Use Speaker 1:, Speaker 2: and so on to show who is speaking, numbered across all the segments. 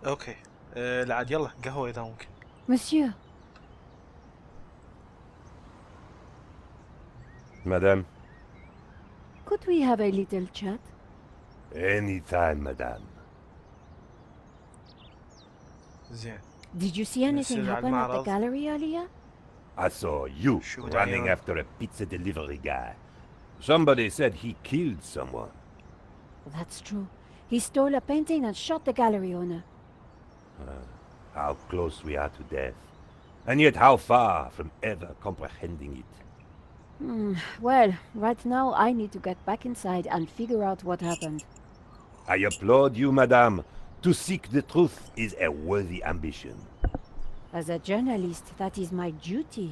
Speaker 1: اوكي. لا عاد يلا قهوة اذا ممكن.
Speaker 2: Monsieur,
Speaker 3: Madame?
Speaker 2: could we have a little chat?
Speaker 3: Anytime, madame.
Speaker 1: زين.
Speaker 2: Did you see anything
Speaker 1: Monsieur
Speaker 2: happen at the
Speaker 1: المعرض.
Speaker 2: gallery earlier?
Speaker 3: I saw you
Speaker 1: شو
Speaker 3: running
Speaker 1: دعيان.
Speaker 3: after a pizza delivery guy. Somebody said he killed someone.
Speaker 2: That's true. He stole a painting and shot the gallery owner.
Speaker 3: How close we are to death. And yet how far from ever comprehending it.
Speaker 2: Well, right now I need to get back inside and figure out what happened.
Speaker 3: I applaud you, madame. To seek the truth is a worthy ambition.
Speaker 2: As a journalist, that is my duty.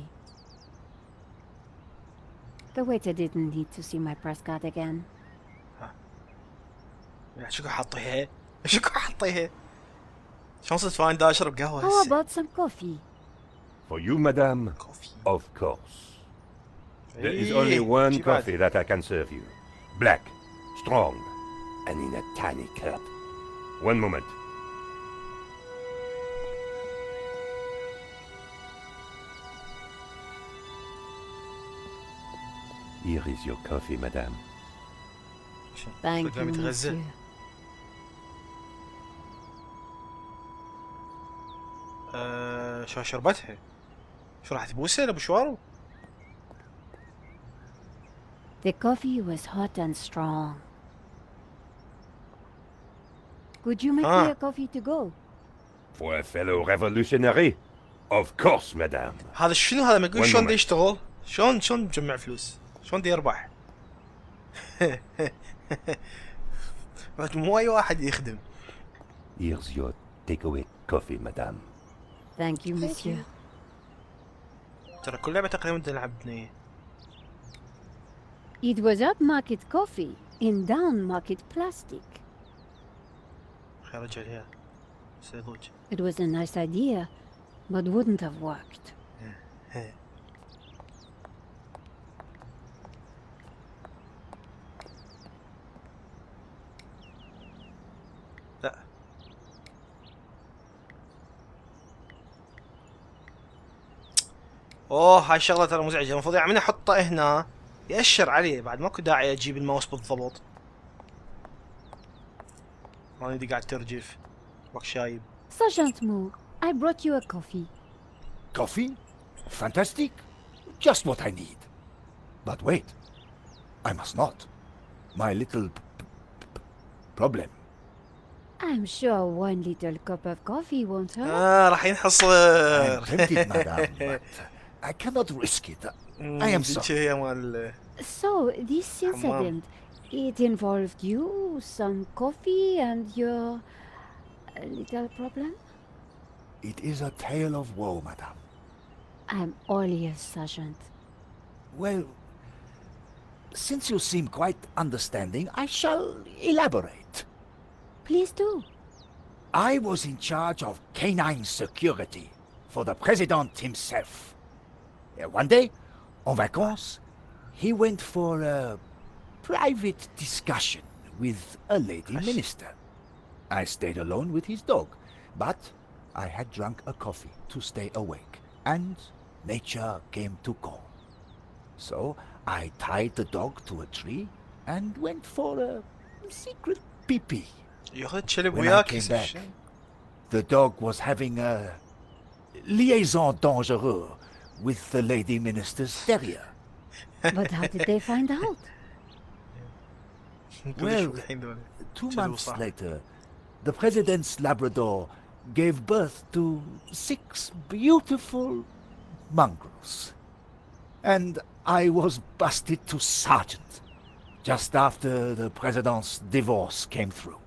Speaker 2: The waiter didn't need to see my press card again.
Speaker 1: شو حاطيها؟ شو حاطيها؟ شلون صرت فاين دا اشرب قهوة
Speaker 2: How
Speaker 1: هسه؟
Speaker 2: about some coffee?
Speaker 3: For you, madame,
Speaker 1: كوفي.
Speaker 3: of course. There is
Speaker 1: إيه،
Speaker 3: only one
Speaker 1: شي بعد؟
Speaker 3: coffee that I can serve you. Black, strong, and in a tiny cup. One moment. Here is your coffee, madame.
Speaker 2: Thank you,
Speaker 1: قدام يتغزل.
Speaker 2: monsieur.
Speaker 1: شو شربتها؟ شو راح تبوسها لابو شوارو؟
Speaker 2: The coffee was hot and strong. Could you make me a coffee to go?
Speaker 3: For a fellow revolutionary? Of course, madame.
Speaker 1: هذا شنو هذا ما يقول
Speaker 3: One
Speaker 1: شلون دا
Speaker 3: moment.
Speaker 1: يشتغل؟ شلون مجمع فلوس؟ شلون دا يربح؟ بعد مو اي واحد يخدم.
Speaker 3: Here's your takeaway coffee, madame.
Speaker 2: Thank you, monsieur.
Speaker 1: ترى كل لعبة تقريبا بدنا نلعب بنية.
Speaker 2: It was upmarket coffee in downmarket plastic.
Speaker 1: خير رجع ليها. سيضوج.
Speaker 2: It was a nice idea, but wouldn't have worked.
Speaker 1: لا. اوه هاي الشغلة ترى مزعجة، المفروض يعني من احطه هنا يأشر عليه، بعد ماكو داعي اجيب الماوس بالضبط. ماني دي قاعد ترجف. باك شايب.
Speaker 2: Sergeant Moore, I brought you a coffee.
Speaker 4: Coffee? Fantastic. Just what I need. But wait. I must not. My little problem.
Speaker 2: I'm sure one little cup of coffee won't hurt.
Speaker 1: راح ينحصر.
Speaker 4: I'm tempted, madame, but I cannot risk it. I am sorry.
Speaker 1: هي مال.
Speaker 2: So, this incident, it involved you, some coffee, and your little problem?
Speaker 4: It is a tale of woe, madame.
Speaker 2: I'm all ears, Sergeant.
Speaker 4: Well, since you seem quite understanding, I shall elaborate.
Speaker 2: Please do.
Speaker 4: I was in charge of canine security for the president himself. One day, en vacances, he went for a private discussion with a lady minister. I stayed alone with his dog, but I had drunk a coffee to stay awake, and nature came to call. So I tied the dog to a tree and went for a secret pee-pee.
Speaker 1: ياخذ شلب
Speaker 4: When I
Speaker 1: وياك
Speaker 4: came
Speaker 1: يصير
Speaker 4: back,
Speaker 1: شيء.
Speaker 4: the dog was having a liaison dangereux with the lady minister's terrier.
Speaker 2: But how did they find out?
Speaker 4: Well, 2 months later, the president's Labrador gave birth to 6 beautiful mongrels. And I was busted to sergeant just after the president's divorce came through.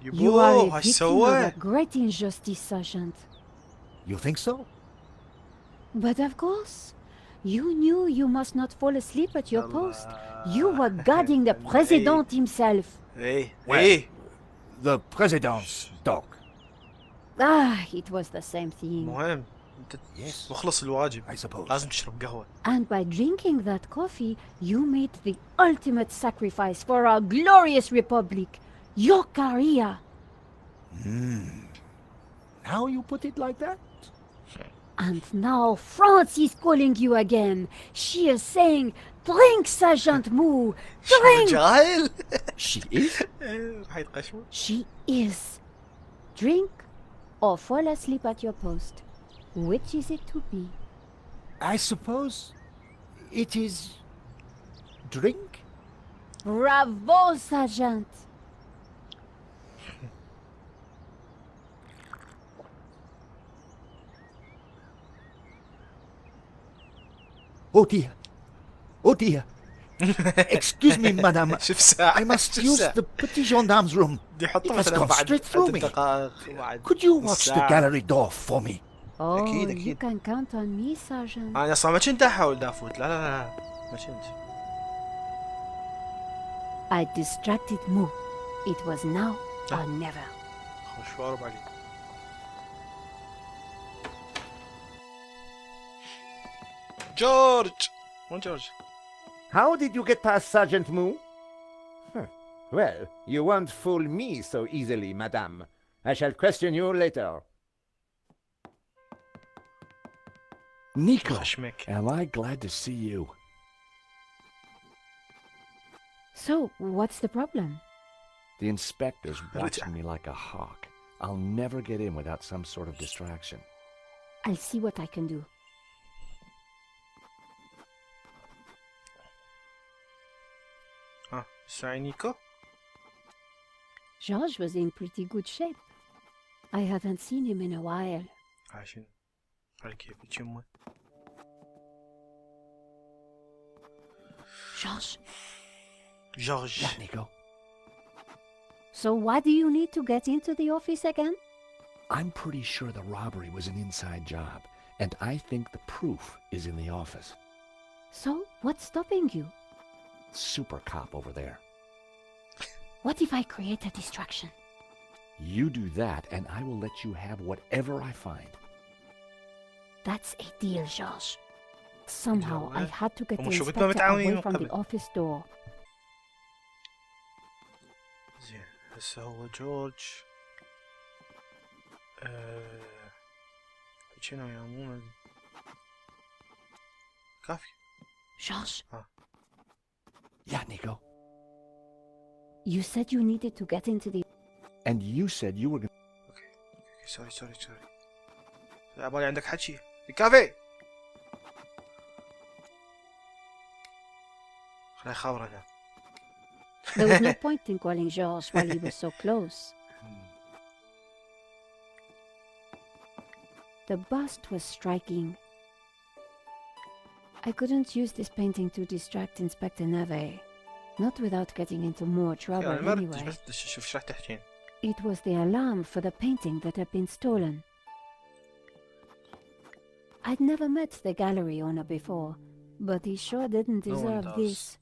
Speaker 2: You are a
Speaker 1: هاش
Speaker 2: victim of
Speaker 1: سوى.
Speaker 2: a great injustice, Sergeant.
Speaker 4: You think so?
Speaker 2: But of course, you knew you must not fall asleep at your post. You were guarding the president himself.
Speaker 1: ايه
Speaker 4: Well,
Speaker 1: ايه.
Speaker 4: the president's dog.
Speaker 2: It was the same thing.
Speaker 1: مهم. انت
Speaker 4: Yes.
Speaker 1: مخلص الواجب.
Speaker 4: I suppose.
Speaker 1: لازم تشرب قهوة.
Speaker 2: And by drinking that coffee, you made the ultimate sacrifice for our glorious republic, your career.
Speaker 4: how you put it like that?
Speaker 2: And now France is calling you again. She is saying, drink, Sergeant Moo. Drink.
Speaker 1: جاهل.
Speaker 4: She is?
Speaker 1: راح يتقشموا.
Speaker 2: She is. Drink or fall asleep at your post. Which is it to be?
Speaker 4: I suppose it is drink?
Speaker 2: Bravo, Sergeant.
Speaker 4: Oh dear. Oh dear. Excuse me, madame.
Speaker 1: شوف ساعة.
Speaker 4: I must
Speaker 1: شوف
Speaker 4: use
Speaker 1: ساعة.
Speaker 4: the petit gendarme's room.
Speaker 1: بدي يحطه
Speaker 4: It has
Speaker 1: مثلا
Speaker 4: gone
Speaker 1: بعد
Speaker 4: straight through
Speaker 1: 3
Speaker 4: me.
Speaker 1: دقائق بعد
Speaker 4: Could you
Speaker 1: نص
Speaker 4: watch the
Speaker 1: ساعة.
Speaker 4: gallery door for me?
Speaker 2: Oh,
Speaker 1: أكيد،
Speaker 2: you
Speaker 1: أكيد.
Speaker 2: can count on me, Sergeant.
Speaker 1: انا اصلا ما كنت احاول دافوت. لا لا لا ما كنت.
Speaker 2: I distracted Moo. It was now or never.
Speaker 1: خوش وارب علي. جورج. وين جورج؟
Speaker 5: How did you get past Sergeant Moo? Huh. Well, you won't fool me so easily, madame. I shall question you later.
Speaker 4: Nico,
Speaker 1: خشمك.
Speaker 4: am I glad to see you?
Speaker 2: So, what's the problem?
Speaker 4: The inspector's watching me like a hawk. I'll never get in without some sort of distraction.
Speaker 2: I'll see what I can do.
Speaker 1: ها ساعي نيكو.
Speaker 2: George was in pretty good shape. I haven't seen him in a while.
Speaker 1: عشان على كيف يتشمه.
Speaker 2: George,
Speaker 1: جورج.
Speaker 4: Yeah, Nico.
Speaker 2: so why do you need to get into the office again?
Speaker 4: I'm pretty sure the robbery was an inside job, and I think the proof is in the office.
Speaker 2: So, what's stopping you?
Speaker 4: Super cop over there.
Speaker 2: What if I create a distraction?
Speaker 4: You do that, and I will let you have whatever I find.
Speaker 2: That's a deal, George. Somehow I had to get the
Speaker 1: ومش شفتنا
Speaker 2: inspector
Speaker 1: متعاونين
Speaker 2: away from
Speaker 1: قبل.
Speaker 2: the office door.
Speaker 1: زين هسه هو جورج. شنو يا مو كافي.
Speaker 2: George,
Speaker 4: Yeah, Nico.
Speaker 2: you said you needed to get into the...
Speaker 4: And you said you were going
Speaker 1: اوكي سوري سوري سوري. عبالي عندك حكي. كافي. خليني خابره انا.
Speaker 2: There was no point in calling George while he was so close. The bust was striking. I couldn't use this painting to distract Inspector Neve. Not without getting into more trouble
Speaker 1: انا ما ردتش
Speaker 2: anyway.
Speaker 1: بس شوف ايش راح تحكين.
Speaker 2: It was the alarm for the painting that had been stolen. I'd never met the gallery owner before, but he sure didn't
Speaker 1: No one
Speaker 2: deserve
Speaker 1: does.
Speaker 2: this.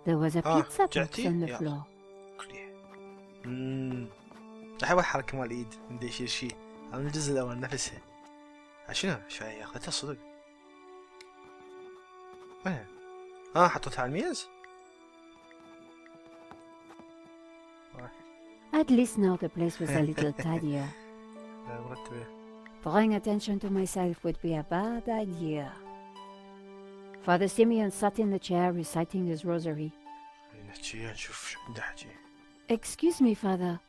Speaker 2: There was a pizza box
Speaker 1: جعتي؟
Speaker 2: on the
Speaker 1: يلا.
Speaker 2: floor.
Speaker 1: كليه. احب الحركه مال الايد من دي يشيل شيء. من الجزء الاول نفسها. شنو شوية اخذتها صدق. وين؟ حطيتها على الميز؟
Speaker 2: At least now the place was a little tidier.
Speaker 1: مرتبة.
Speaker 2: Drawing attention to myself would be a bad idea. Father Simeon sat in the chair reciting his rosary.
Speaker 1: نحكي نشوف شو عنده حكي.
Speaker 2: Excuse me, Father.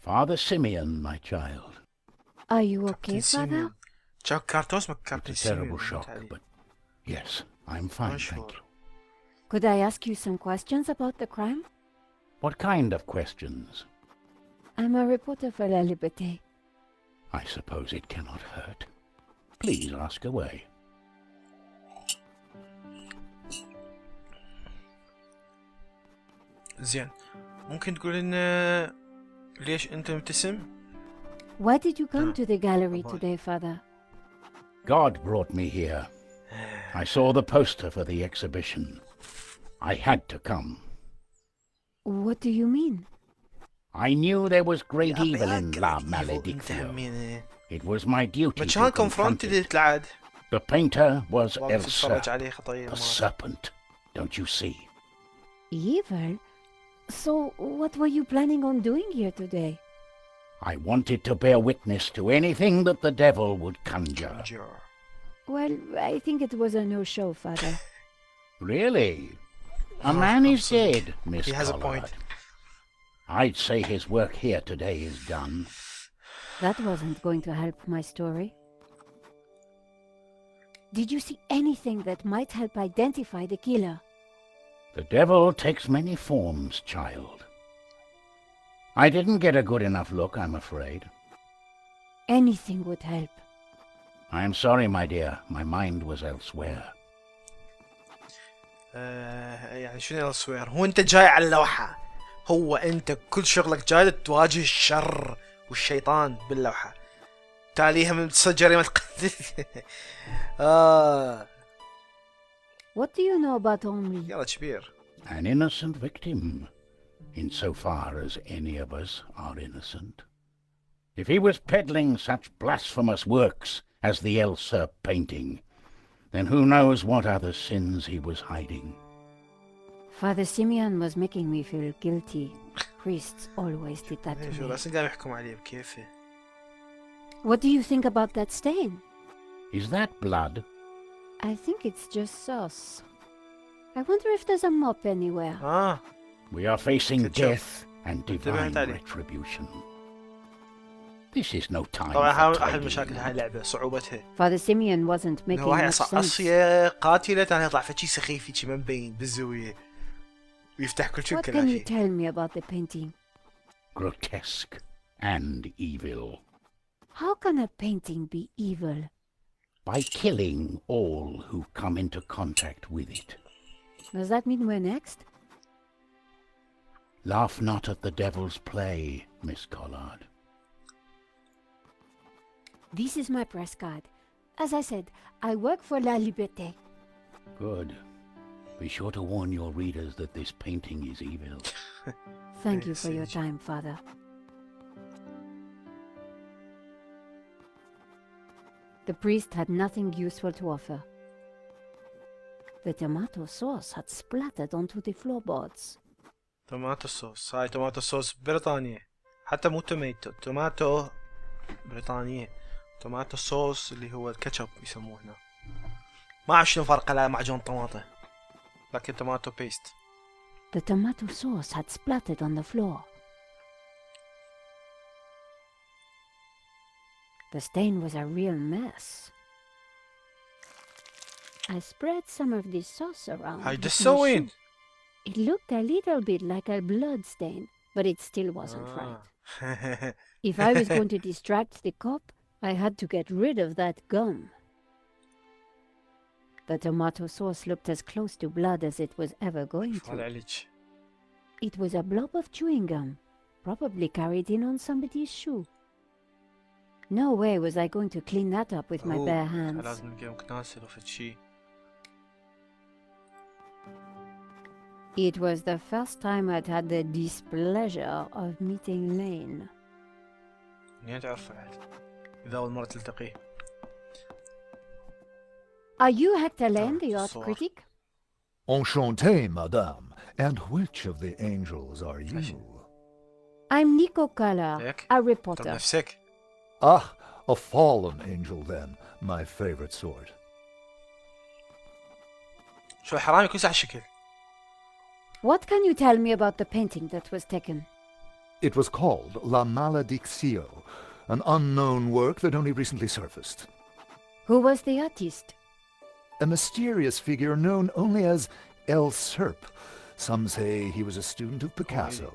Speaker 6: Father Simeon, my child.
Speaker 2: Are you okay, Father?
Speaker 1: كارتون اسمه
Speaker 6: It's
Speaker 1: كابتن
Speaker 6: a
Speaker 1: سيميون.
Speaker 6: terrible shock, but yes, I'm fine, thank you.
Speaker 2: Could I ask you some questions about the crime?
Speaker 6: What kind of questions?
Speaker 2: I'm a reporter for La Liberté.
Speaker 6: I suppose it cannot hurt. Please ask away.
Speaker 1: زين ممكن تقول لنا ليش انت مبتسم؟
Speaker 2: Why did you come to the gallery
Speaker 1: boy.
Speaker 2: today, Father?
Speaker 6: God brought me here. I saw the poster for the exhibition. I had to come.
Speaker 2: What do you mean?
Speaker 6: I knew there was great evil
Speaker 1: يا
Speaker 6: in
Speaker 1: قلت
Speaker 6: La
Speaker 1: evil انت
Speaker 6: Maledictio.
Speaker 1: همينه.
Speaker 6: It was my duty
Speaker 1: ما
Speaker 6: to
Speaker 1: كان
Speaker 6: confront
Speaker 1: كونفرونتد
Speaker 6: it.
Speaker 1: تلعد.
Speaker 6: The painter was
Speaker 1: واقف يتفرج
Speaker 6: Elsa,
Speaker 1: عليه خطير
Speaker 6: the
Speaker 1: مرة.
Speaker 6: serpent. Don't you see?
Speaker 2: Evil? So, what were you planning on doing here today?
Speaker 6: I wanted to bear witness to anything that the devil would conjure.
Speaker 2: Well, I think it was a no-show, Father.
Speaker 6: Really? A man is dead, Miss
Speaker 1: He has a
Speaker 6: Collard.
Speaker 1: point.
Speaker 6: I'd say his work here today is done.
Speaker 2: That wasn't going to help my story. Did you see anything that might help identify the killer?
Speaker 6: The devil takes many forms, child. I didn't get a good enough look, I'm afraid.
Speaker 2: Anything would help.
Speaker 6: I'm sorry, my dear. My mind was elsewhere.
Speaker 1: يعني شنو التصوير؟ هو انت جاي على اللوحة، هو انت كل شغلك جاي تواجه الشر والشيطان باللوحة، تاليها من جريمة قتل.
Speaker 2: What do you know about Henri?
Speaker 1: يلا كبير.
Speaker 6: An innocent victim, insofar as any of us are innocent. If he was peddling such blasphemous works as the Elsa painting, then who knows what other sins he was hiding.
Speaker 2: Father Simeon was making me feel guilty. Priests always did that to
Speaker 1: شو
Speaker 2: me.
Speaker 1: بس قاعد يحكم عليه بكيفه.
Speaker 2: What do you think about that stain?
Speaker 6: Is that blood?
Speaker 2: I think it's just sauce. I wonder if there's a mop anywhere.
Speaker 6: We are facing
Speaker 1: Good job.
Speaker 6: death and divine
Speaker 1: عليه.
Speaker 6: retribution. This is no time
Speaker 1: طبعا
Speaker 6: for
Speaker 1: احد
Speaker 6: tidying
Speaker 1: مشاكل هاي
Speaker 6: up.
Speaker 1: اللعبة صعوبتها.
Speaker 2: Father Simeon wasn't making
Speaker 1: هو هاي
Speaker 2: much sense.
Speaker 1: عصية قاتلة ثاني يطلع فشي سخيف شي ما مبين بالزاوية ويفتح كل شيء
Speaker 2: What can you
Speaker 1: كلاشي.
Speaker 2: tell me about the painting?
Speaker 6: Grotesque and evil.
Speaker 2: How can a painting be evil?
Speaker 6: By killing all who come into contact with it.
Speaker 2: Does that mean we're next?
Speaker 6: Laugh not at the devil's play, Miss Collard.
Speaker 2: This is my press card. As I said, I work for La Liberté.
Speaker 6: Good. Be sure to warn your readers that this painting is evil.
Speaker 2: Thank you for your time, Father. The priest had nothing useful to offer. The tomato sauce had splattered onto the floorboards.
Speaker 1: توماتو صوص، هاي توماتو صوص بريطانية، حتى مو توميتو، توماتو بريطانية، توماتو صوص اللي هو الكاتشب يسموه هنا. ما أعرف شنو فرق على معجون طماطة، لكن توماتو بيست.
Speaker 2: The tomato sauce had splattered on the floor. The stain was a real mess. I spread some of this sauce around.
Speaker 1: هاي
Speaker 2: with my
Speaker 1: دسوين.
Speaker 2: shoe. It looked a little bit like a blood stain, but it still wasn't right. If I was going to distract the cop, I had to get rid of that gum. The tomato sauce looked as close to blood as it was ever going
Speaker 1: هذا
Speaker 2: to.
Speaker 1: عليك.
Speaker 2: It was a blob of chewing gum, probably carried in on somebody's shoe. No way was I going to clean that up with my bare hands.
Speaker 1: لازم نلقى مكناسل وفد شي.
Speaker 2: It was the first time I'd had the displeasure of meeting Lane.
Speaker 1: منين تعرفه عاد؟ إذا أول مرة تلتقيه.
Speaker 2: Are you Hector Lane, the art
Speaker 1: صور.
Speaker 2: critic?
Speaker 7: Enchanté, madame. And which of the angels are you?
Speaker 2: I'm Nico Kala,
Speaker 1: هيك؟
Speaker 2: a
Speaker 1: طب
Speaker 2: reporter.
Speaker 1: نفسك.
Speaker 7: Ah, a fallen angel then. My favorite sort.
Speaker 1: شو الحرامي كل ساعة الشكل.
Speaker 2: What can you tell me about the painting that was taken?
Speaker 7: It was called La Maledictio, an unknown work that only recently surfaced.
Speaker 2: Who was the artist?
Speaker 7: A mysterious figure known only as El Serp. Some say he was a student of Picasso.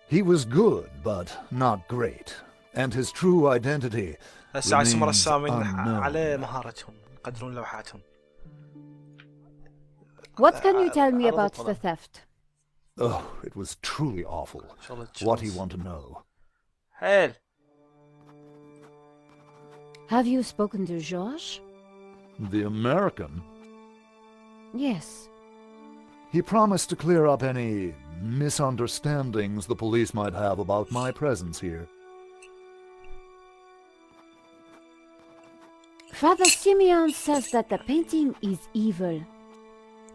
Speaker 7: He was good, but not great. And his true identity
Speaker 1: هسه عايز
Speaker 7: remains
Speaker 1: رسامين
Speaker 7: unknown.
Speaker 1: على مهارتهم يقدرون لوحاتهم.
Speaker 2: What can you tell me
Speaker 1: عرض
Speaker 2: about the
Speaker 1: الطلب.
Speaker 2: theft?
Speaker 7: Oh, it was truly awful.
Speaker 1: شغلة
Speaker 7: What do you
Speaker 1: شمس.
Speaker 7: want to know?
Speaker 1: حيل.
Speaker 2: Have you spoken to Georges?
Speaker 7: The American?
Speaker 2: Yes.
Speaker 7: He promised to clear up any misunderstandings the police might have about my presence here.
Speaker 2: Father Simeon says that the painting is evil.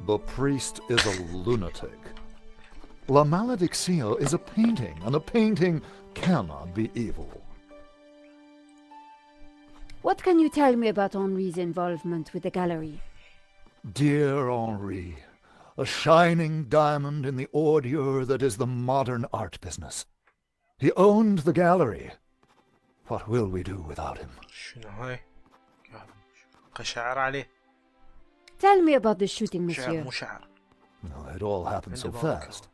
Speaker 7: The priest is a lunatic. La Maledicció is a painting, and a painting cannot be evil.
Speaker 2: What can you tell me about Henri's involvement with the gallery?
Speaker 7: Dear Henri, a shining diamond in the ordure that is the modern art business. He owned the gallery. What will we do without him?
Speaker 1: شنو هاي؟ قشعر عليه.
Speaker 2: Tell me about the shooting,
Speaker 1: شعر
Speaker 2: monsieur.
Speaker 1: مو شعر.
Speaker 7: No, it all happened so fast.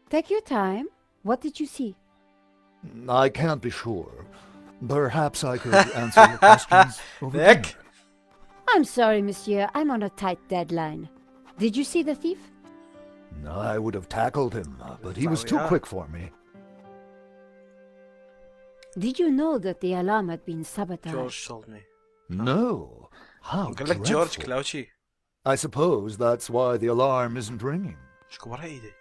Speaker 2: Take your time. What did you see?
Speaker 7: I can't be sure. Perhaps I could answer your questions over
Speaker 1: ذاك.
Speaker 7: dinner.
Speaker 2: I'm sorry, monsieur. I'm on a tight deadline. Did you see the thief?
Speaker 7: I would have tackled him, but he was too quick for me.
Speaker 2: Did you know that the alarm had been sabotaged?
Speaker 1: جورج told me.
Speaker 7: No. How
Speaker 1: قال لك جورج
Speaker 7: dreadful.
Speaker 1: كلاوشي.
Speaker 7: I suppose that's why the alarm isn't ringing.
Speaker 1: ايش كبرها ايدي؟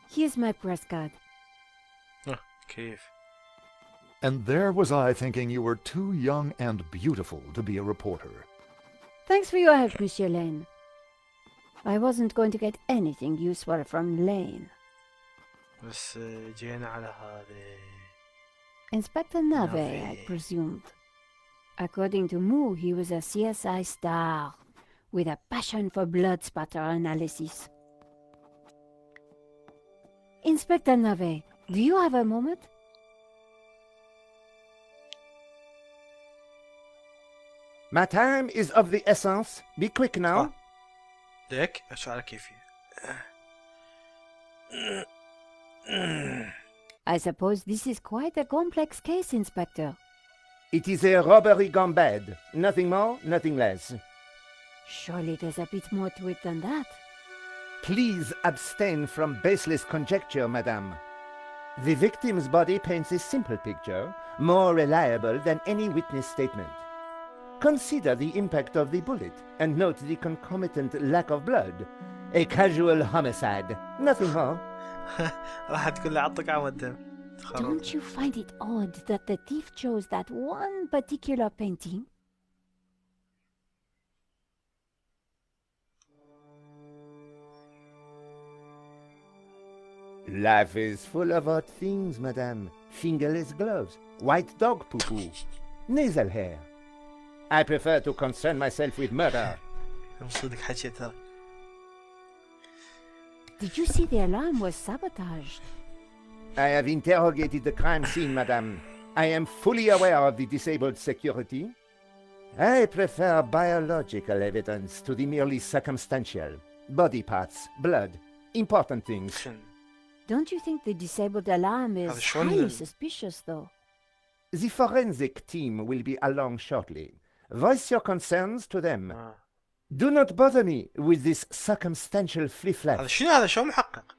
Speaker 2: Here's my press card.
Speaker 1: كيف؟
Speaker 7: And there was I thinking you were too young and beautiful to be a reporter.
Speaker 2: Thanks for your help, Monsieur Lane. I wasn't going to get anything useful from Lane.
Speaker 1: بس جينا على هذا.
Speaker 2: Inspector Nave, I
Speaker 1: Nave.
Speaker 2: presumed. According to Moo, he was a CSI star with a passion for blood spatter analysis. Inspector Nave, do you have a moment?
Speaker 5: My time is of the essence. Be quick now.
Speaker 1: ذاك ايش على كيفي؟
Speaker 2: I suppose this is quite a complex case, Inspector.
Speaker 5: It is a robbery gone bad. Nothing more, nothing less.
Speaker 2: Surely there's a bit more to it than that.
Speaker 5: Please abstain from baseless conjecture, madame. The victim's body paints a simple picture, more reliable than any witness statement. Consider the impact of the bullet and note the concomitant lack of blood. A casual homicide, nothing more.
Speaker 1: راح تقول لي عطك عم الدم.
Speaker 2: Don't you find it odd that the thief chose that one particular painting?
Speaker 5: Life is full of odd things, madame. Fingerless gloves, white dog poo-poo, nasal hair. I prefer to concern myself with murder.
Speaker 1: صدق حكي ترى.
Speaker 2: Did you see the alarm was sabotaged?
Speaker 5: I have interrogated the crime scene, madame. I am fully aware of the disabled security. I prefer biological evidence to the merely circumstantial. Body parts, blood, important things.
Speaker 1: شن.
Speaker 2: Don't you think the disabled alarm is
Speaker 1: هذا شلون
Speaker 2: highly
Speaker 1: ال-
Speaker 2: suspicious, though?
Speaker 5: The forensic team will be along shortly. Voice your concerns to them. Do not bother me with this circumstantial flip-flap.
Speaker 1: هذا شنو هذا؟ شو محقق؟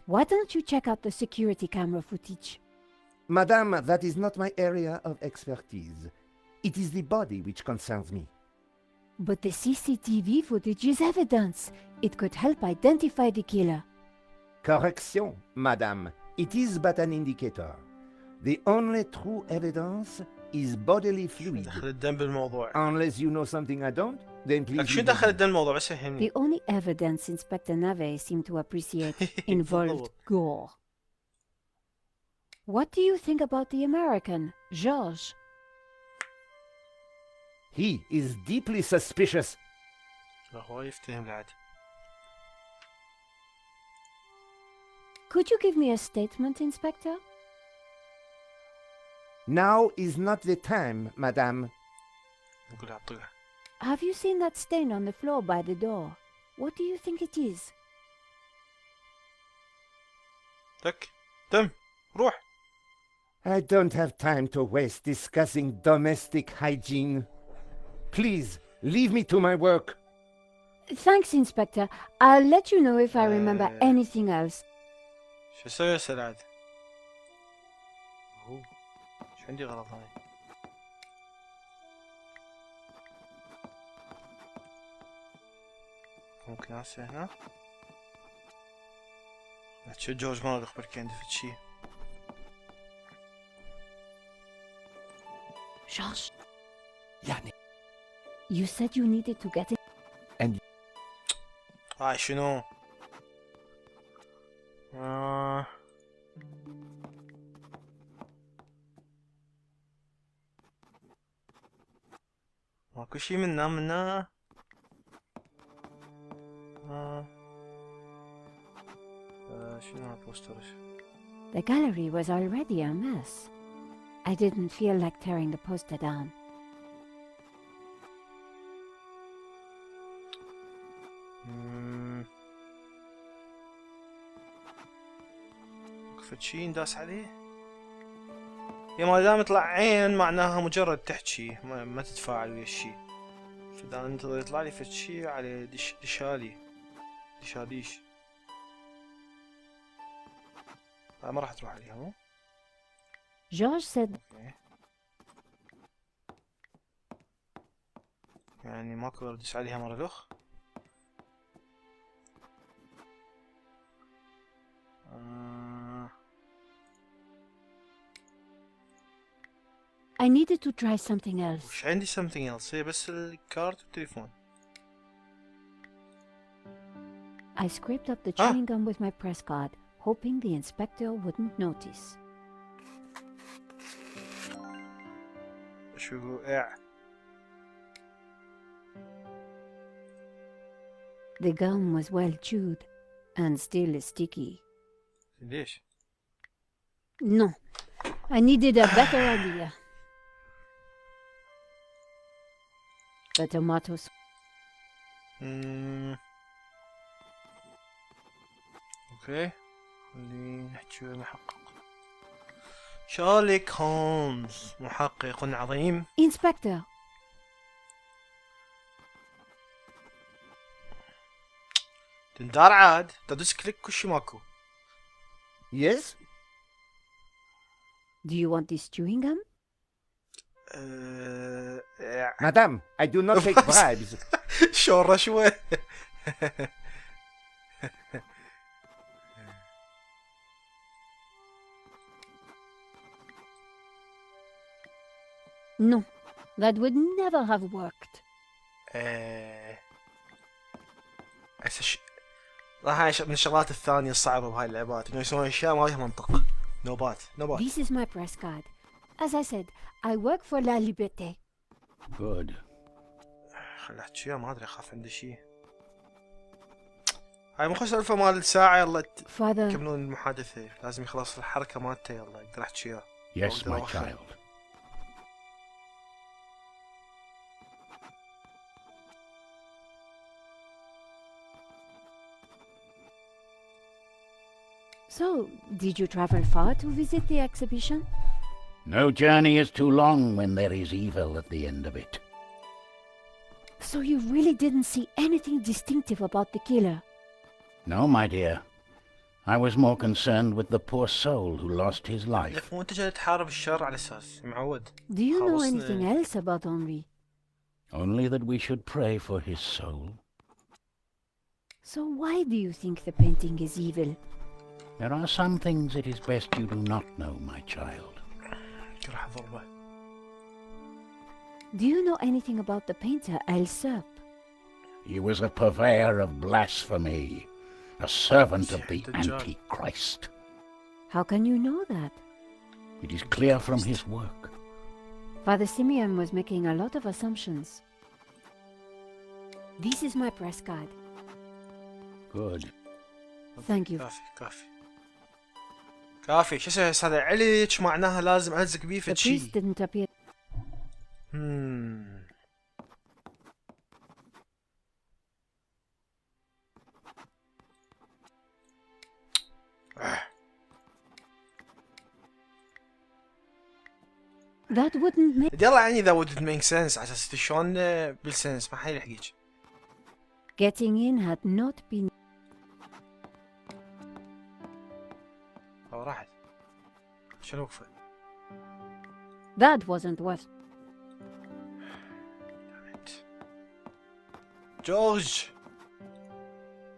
Speaker 2: Why don't you check out the security camera footage?
Speaker 5: Madame, that is not my area of expertise. It is the body which concerns me.
Speaker 2: But the CCTV footage is evidence. It could help identify the killer.
Speaker 5: Correction, madame. It is but an indicator. The only true evidence is bodily fluid.
Speaker 1: دخل الدم بالموضوع.
Speaker 5: Unless you know something I don't, then please.
Speaker 1: لك شو
Speaker 5: leave
Speaker 1: دخل
Speaker 5: me.
Speaker 1: الدم بالموضوع؟ بس فهمني.
Speaker 2: The only evidence Inspector Nave seemed to appreciate involved gore. What do you think about the American, George?
Speaker 5: He is deeply suspicious.
Speaker 1: هو يفتهم العاد.
Speaker 2: Could you give me a statement, Inspector?
Speaker 5: Now is not the time, madame.
Speaker 1: نقول اعطيها.
Speaker 2: Have you seen that stain on the floor by the door? What do you think it is?
Speaker 1: لك دم روح.
Speaker 5: I don't have time to waste discussing domestic hygiene. Please, leave me to my work.
Speaker 2: Thanks, Inspector. I'll let you know if I remember anything else.
Speaker 1: شو اسوي هسه العاد؟ هو شو عندي غلط هاي؟ ممكن هسه هنا؟ شو جورج ما اخبرك عندي في شي.
Speaker 2: Josh,
Speaker 4: يعني
Speaker 2: you said you needed to get it.
Speaker 1: هاي شنو؟ ماكو شي منا شنو هالبوستر؟
Speaker 2: The gallery was already a mess. I didn't feel like tearing the poster down.
Speaker 1: فد شي نداس عليه. يا ما دام يطلع عين معناها مجرد تحكي ما تتفاعل ويا الشي. فإذا انت يطلع لي فد شي على دشاليش ما راح تروح عليها مو؟
Speaker 2: George said
Speaker 1: يعني ماكو ادوس عليها مرة اخ.
Speaker 2: I needed to try something else.
Speaker 1: وش عندي something else؟ هي بس الكارت والتليفون.
Speaker 2: I scraped up the chewing gum with my press card, hoping the inspector wouldn't notice.
Speaker 1: شو
Speaker 2: The gum was well chewed and still sticky.
Speaker 1: ليش؟
Speaker 2: No, I needed a better idea. The tomatoes.
Speaker 1: اوكي خلينا نحكي محقق. شارلوك هولمز محقق عظيم.
Speaker 2: Inspector,
Speaker 1: تندار عاد تدوس كليك كلشي ماكو.
Speaker 5: Yes?
Speaker 2: do you want this chewing gum?
Speaker 5: Madame, I do not take bribes.
Speaker 1: شو الرشوة؟
Speaker 2: No, that would never have worked.
Speaker 1: هاي من الشغلات الثانية الصعبة بهاي اللعبات انه يسوون اشياء ما لها منطق. نوبات.
Speaker 2: This is my press card. As I said, I work for La Liberté.
Speaker 6: Good.
Speaker 1: خل احكيها ما ادري اخاف عنده شي. هاي مو سالفة مال ساعة يلا
Speaker 2: Father,
Speaker 1: يكملون المحادثة. لازم يخلص الحركة مالته يلا اقدر احكيها.
Speaker 6: Yes, my child.
Speaker 2: so did you travel far to visit the exhibition?
Speaker 6: No journey is too long when there is evil at the end of it.
Speaker 2: So you really didn't see anything distinctive about the killer?
Speaker 6: No, my dear. I was more concerned with the poor soul who lost his life.
Speaker 1: مو انت جاي تحارب الشر على اساس معود.
Speaker 2: Do you know
Speaker 1: خلصنا.
Speaker 2: anything else about Henri?
Speaker 6: Only that we should pray for his soul.
Speaker 2: So why do you think the painting is evil?
Speaker 6: There are some things it is best you do not know, my child.
Speaker 1: راح اضربه.
Speaker 2: Do you know anything about the painter Elsep?
Speaker 6: He was a purveyor of blasphemy, a servant of the
Speaker 1: Good job.
Speaker 6: Antichrist.
Speaker 2: How can you know that?
Speaker 6: It is clear from his work.
Speaker 2: Father Simeon was making a lot of assumptions. This is my press card.
Speaker 6: Good.
Speaker 2: Thank you.
Speaker 1: كافي شو اسوي هذا عليك معناها لازم الزق بيه
Speaker 2: The
Speaker 1: فد شي.
Speaker 2: priest didn't appear. That wouldn't make
Speaker 1: يلا يعني ذا wouldn't make sense على اساس شلون بالسنس ما حيلحق هيك.
Speaker 2: getting in had not been.
Speaker 1: راحت. شنو وقفه؟
Speaker 2: That wasn't worth.
Speaker 1: جورج.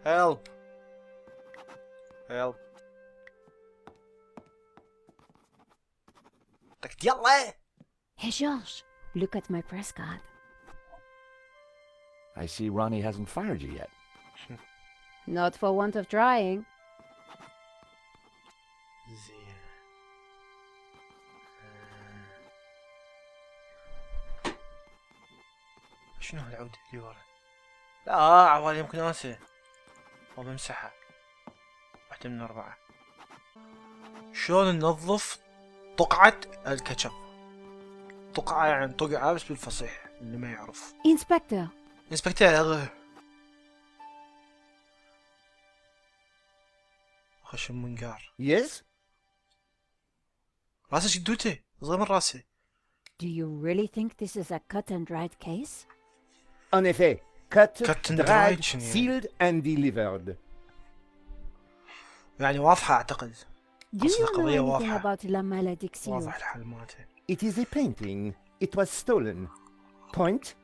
Speaker 1: help. help. يلا.
Speaker 2: Hey George, Look at my press card.
Speaker 8: I see Ronnie hasn't fired you yet.
Speaker 2: Not for want of trying.
Speaker 1: زين. شنو هالعود اللي ورا؟ لا عوالي يمكن انسى. او بمسحها. واحدة من 4. شلون ننظف طقعة الكاتشب؟ طقعة يعني طقعة بس بالفصيح اللي ما يعرف.
Speaker 2: Inspector.
Speaker 1: انسبكتور. خش المنقار.
Speaker 5: Yes?
Speaker 1: راسه شدوته صغير من راسه.
Speaker 2: Do you really think this is a cut and dried case?
Speaker 5: En effet, cut,
Speaker 1: Cut and
Speaker 5: dried,
Speaker 1: dried شنو يعني؟
Speaker 5: sealed and delivered.
Speaker 1: يعني واضحة اعتقد.
Speaker 2: Do
Speaker 1: أصل
Speaker 2: you know
Speaker 1: القضية
Speaker 2: anything
Speaker 1: واضحة.
Speaker 2: about La Malédiction?
Speaker 1: واضح الحل مالته.
Speaker 5: It is a painting. It was stolen. Point?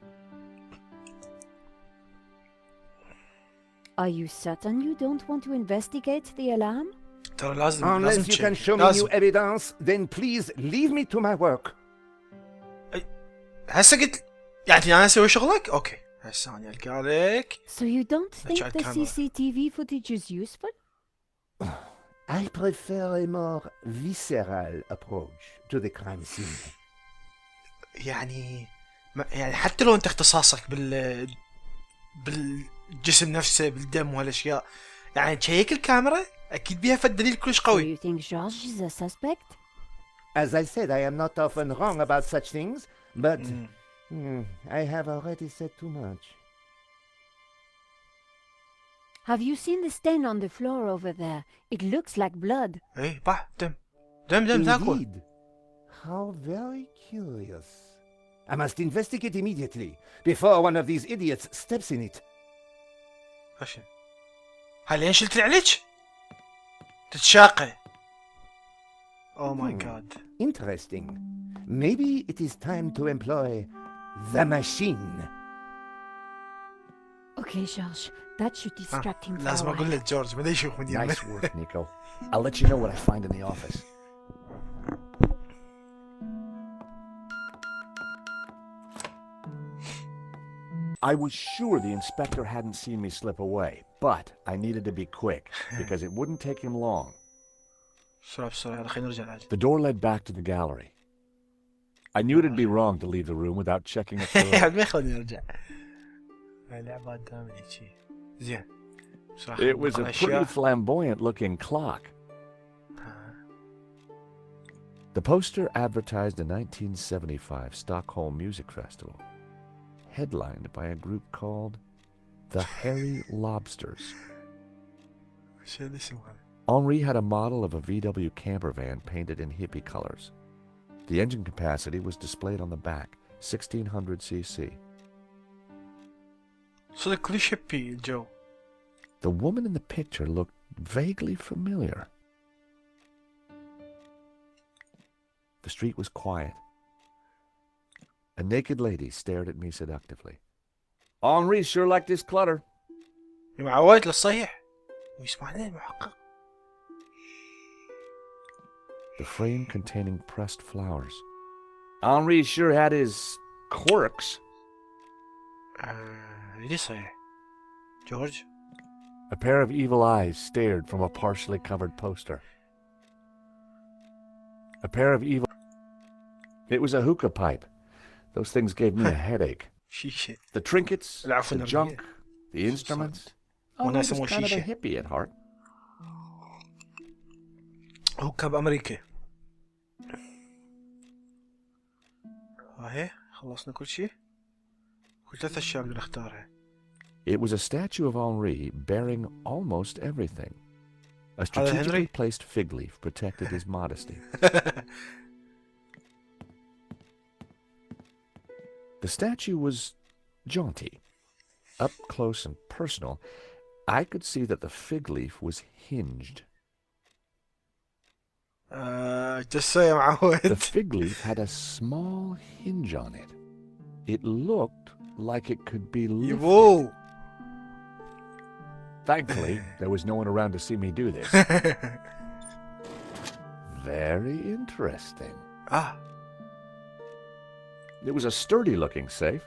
Speaker 2: Are you certain you don't want to investigate the alarm?
Speaker 1: ترى لازم
Speaker 5: Unless you can
Speaker 1: تشيك.
Speaker 5: show me
Speaker 1: لازم.
Speaker 5: new evidence, then please leave me to my work.
Speaker 1: هسه قلت يعني انا اسوي شغلك؟ اوكي هسه انا القى لك.
Speaker 2: So you don't think
Speaker 1: check
Speaker 2: the
Speaker 1: camera.
Speaker 2: CCTV footage is useful?
Speaker 5: I prefer a more visceral approach to the crime scene.
Speaker 1: يعني يعني حتى لو انت اختصاصك بالجسم نفسه بالدم وهالاشياء يعني تشيك الكاميرا اكيد بيها فد دليل كلش
Speaker 2: Do
Speaker 1: قوي.
Speaker 2: you think George is a suspect?
Speaker 5: As I said, I am not often wrong about such things, but I have already said too much.
Speaker 2: Have you seen the stain on the floor over there? It looks like blood.
Speaker 1: ايه بح دم ذاكو.
Speaker 5: Indeed. How very curious. I must investigate immediately, before one of these idiots steps in it.
Speaker 1: خشن هاي لين شلت عليك تتشاقى. Oh my god.
Speaker 5: Interesting. Maybe it is time to employ the machine.
Speaker 2: Okay, George, that should distract him for a
Speaker 1: لازم اقول
Speaker 2: while.
Speaker 1: لك جورج ما يشوف من يمه.
Speaker 8: Nice work, Nico. I'll let you know what I find in the office. I was sure the inspector hadn't seen me slip away, but I needed to be quick because it wouldn't take him long.
Speaker 1: بسرعة يلا خلينا نرجع العجل.
Speaker 8: The door led back to the gallery. I knew it'd be wrong to leave the room without checking it thoroughly.
Speaker 1: ما يخليني ارجع. هاي لعبة دائما هيجي. زين. بصراحة
Speaker 8: It was a
Speaker 1: نقرأ
Speaker 8: pretty
Speaker 1: أشياء.
Speaker 8: flamboyant-looking clock. The poster advertised the 1975 Stockholm Music Festival, headlined by a group called the Hairy Lobsters.
Speaker 1: شو الاسم هذا؟
Speaker 8: Henri had a model of a VW camper van painted in hippie colors. The engine capacity was displayed on the back, 1600 cc.
Speaker 1: صدق كلش هبي الجو.
Speaker 8: The woman in the picture looked vaguely familiar. The street was quiet. A naked lady stared at me seductively. Henri sure liked his clutter.
Speaker 1: معود للصحيح. ويسمعني المحقق.
Speaker 8: The frame containing pressed flowers. Henri sure had his quirks.
Speaker 1: ليه صحيح؟ جورج؟
Speaker 8: A pair of evil eyes stared from a partially covered poster. A pair of evil... It was a hookah pipe. Those things gave me a headache.
Speaker 1: شيشة.
Speaker 8: The trinkets,
Speaker 1: العفو
Speaker 8: the
Speaker 1: النرجية.
Speaker 8: junk, the instruments. I
Speaker 1: وناس
Speaker 8: was
Speaker 1: مو
Speaker 8: kind of a
Speaker 1: شيشة.
Speaker 8: hippie at heart.
Speaker 1: هو كان بأمريكا. هاي خلصنا كل شيء. كل 3 أشياء بدنا نختارها.
Speaker 8: It was a statue of Henri bearing almost everything. A strategically
Speaker 1: Henry?
Speaker 8: placed fig leaf protected his modesty. The statue was jaunty. Up close and personal, I could see that the fig leaf was hinged.
Speaker 1: جسة يا معود.
Speaker 8: The fig leaf had a small hinge on it. It looked like it could be lifted.
Speaker 1: يبو.
Speaker 8: Thankfully, there was no one around to see me do this. Very interesting. It was a sturdy-looking safe.